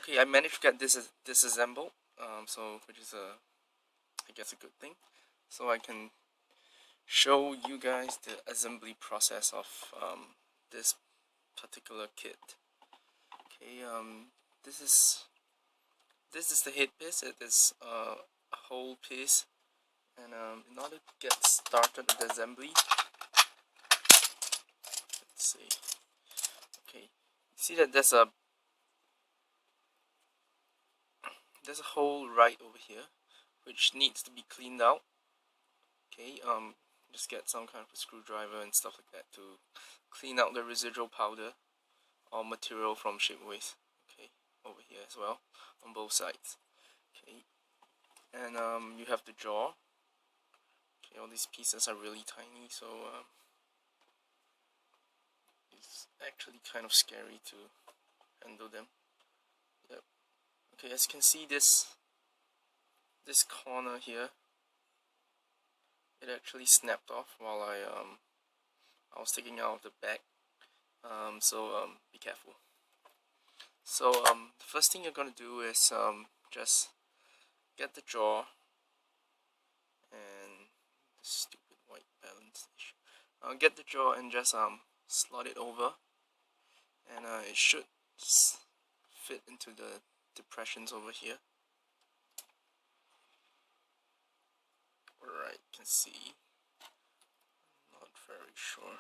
Okay, I managed to get this disassembled, which is I guess a good thing. So I can show you guys the assembly process of this particular kit. Okay, this is the head piece. It is a whole piece, and in order to get started with the assembly, let's see. Okay, see that there's a hole right over here, which needs to be cleaned out. Okay, just get some kind of a screwdriver and stuff like that to clean out the residual powder or material from shapeways. Okay, over here as well on both sides. Okay, and you have the jaw. Okay, all these pieces are really tiny, so it's actually kind of scary to handle them. Yep. Okay, as you can see, this corner here, it actually snapped off while I was taking out of the bag. Be careful. So the first thing you're gonna do is just get the jaw and the stupid white balance issue. Get the jaw and just slot it over, and it should fit into the depressions over here. Alright, you can see. Not very sure.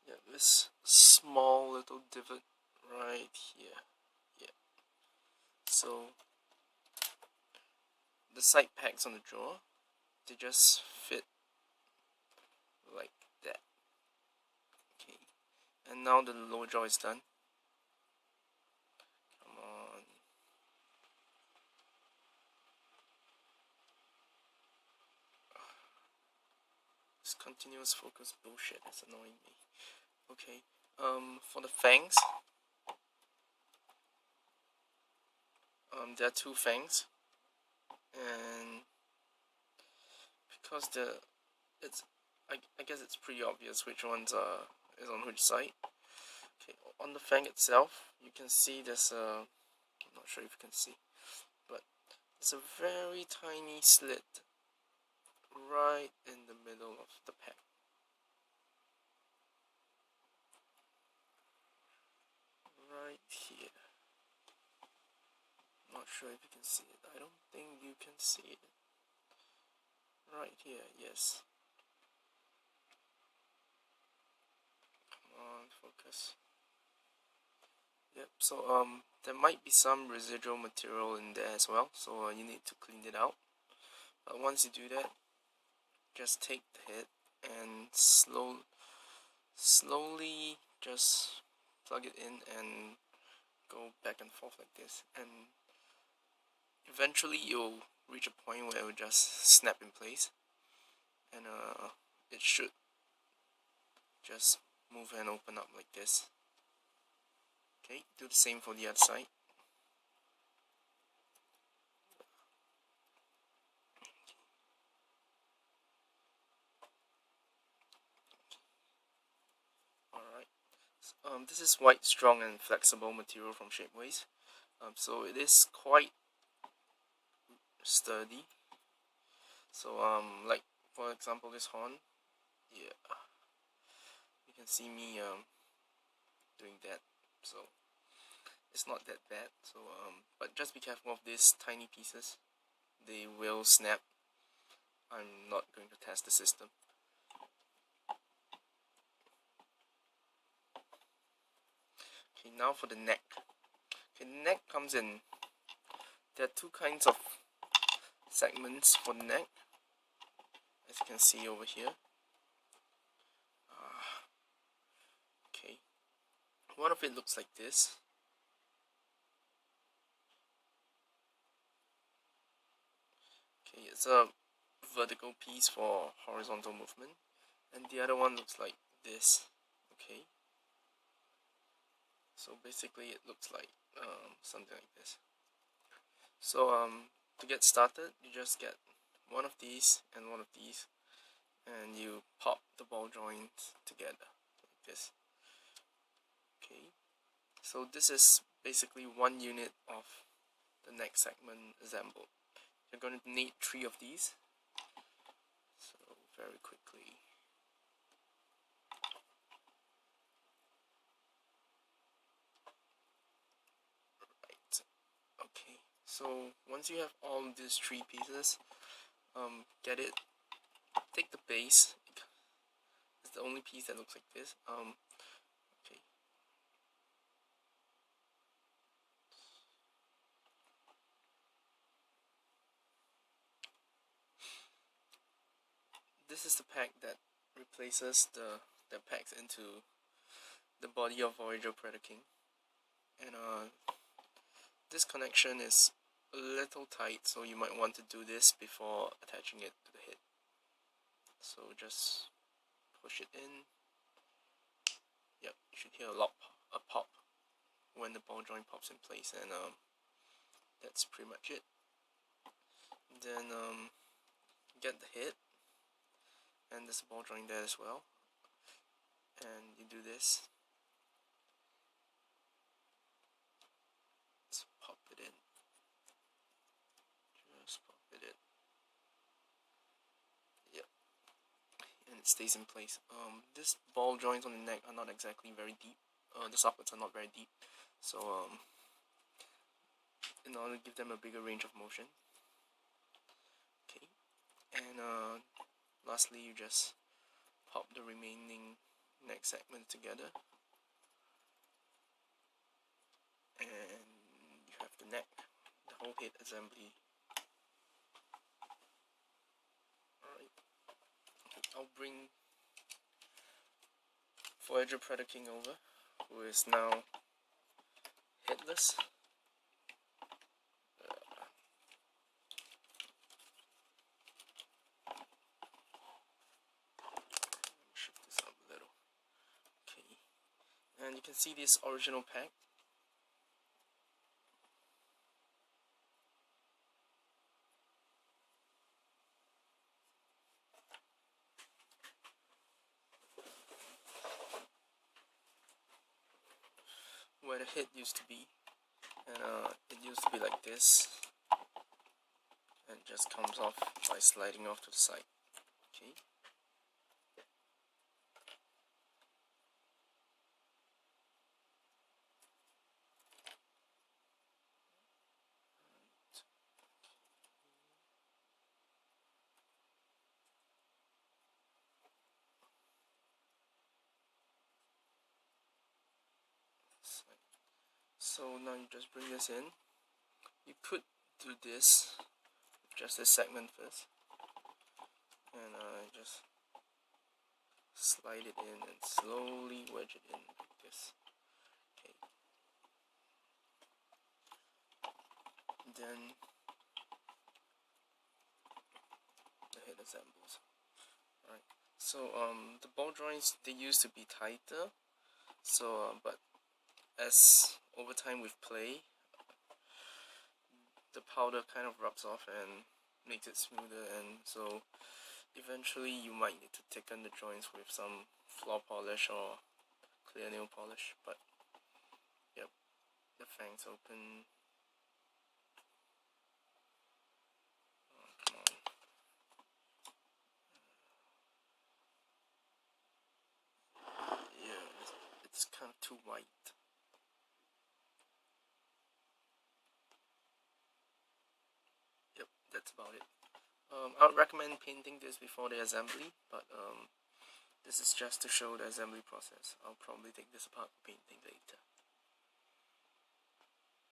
Yeah, this small little divot right here. Yeah. So the side pegs on the jaw, they just fit like that. Okay. And now the lower jaw is done. Come on. This continuous focus bullshit is annoying me. Okay. For the fangs, there are two fangs, and because I guess it's pretty obvious which ones is on which side. Okay, on the fang itself, you can see there's a, I'm not sure if you can see, but there's a very tiny slit right in the middle of the pack. Right here. Not sure if you can see it. I don't think you can see it. Right here, yes. Come on, focus. Yep, so there might be some residual material in there as well, so you need to clean it out. But once you do that, just take the head and slowly just plug it in and go back and forth like this, and eventually you'll reach a point where it will just snap in place, and it should just move and open up like this. Okay, do the same for the other side. Alright, this is white, strong and flexible material from Shapeways. So it is quite sturdy. So like for example this horn, yeah, you can see me doing that. So it's not that bad. So but just be careful of these tiny pieces. They will snap. I'm not going to test the system. Okay, now for the neck. Okay, the neck comes in. There are two kinds of segments for the neck, as you can see over here. Okay, one of it looks like this. Okay, it's a vertical piece for horizontal movement, and the other one looks like this. Okay, so basically it looks like something like this. So to get started, you just get one of these and one of these, and you pop the ball joints together like this. Okay, so this is basically 1 unit of the neck segment assembled. You're going to need 3 of these. So very quickly. Right. Okay. So once you have all these 3 pieces, get it. Take the base. It's the only piece that looks like this. Okay. This is the pack that replaces that packs into the body of Voyager Predaking, and this connection is a little tight, so you might want to do this before attaching it to the head. So just push it in. Yep, you should hear a pop when the ball joint pops in place, and that's pretty much it. Then get the head, and there's a ball joint there as well, and you do this. Let's pop it in. Just pop it in. Yep, and it stays in place. This ball joints on the neck are not exactly very deep. The sockets are not very deep, so in order to give them a bigger range of motion. Okay, and lastly, you just pop the remaining neck segment together, and you have the neck, the whole head assembly. Alright, I'll bring Voyager Predaking over, who is now headless. Shift this up a little. Okay, and you can see this original pack. Where the head used to be, and it used to be like this, and just comes off by sliding off to the side. Okay. So now you just bring this in. You could do this with just this segment first, and just slide it in and slowly wedge it in like this. Okay. Then the head assembles. Alright. So the ball joints, they used to be tighter. So but as over time with play, the powder kind of rubs off and makes it smoother, and so eventually you might need to thicken the joints with some floor polish or clear nail polish. But yep, the fangs open. Oh, come on. Yeah, it's kind of too white. Yep, that's about it. I would recommend painting this before the assembly, but this is just to show the assembly process. I'll probably take this apart for painting later.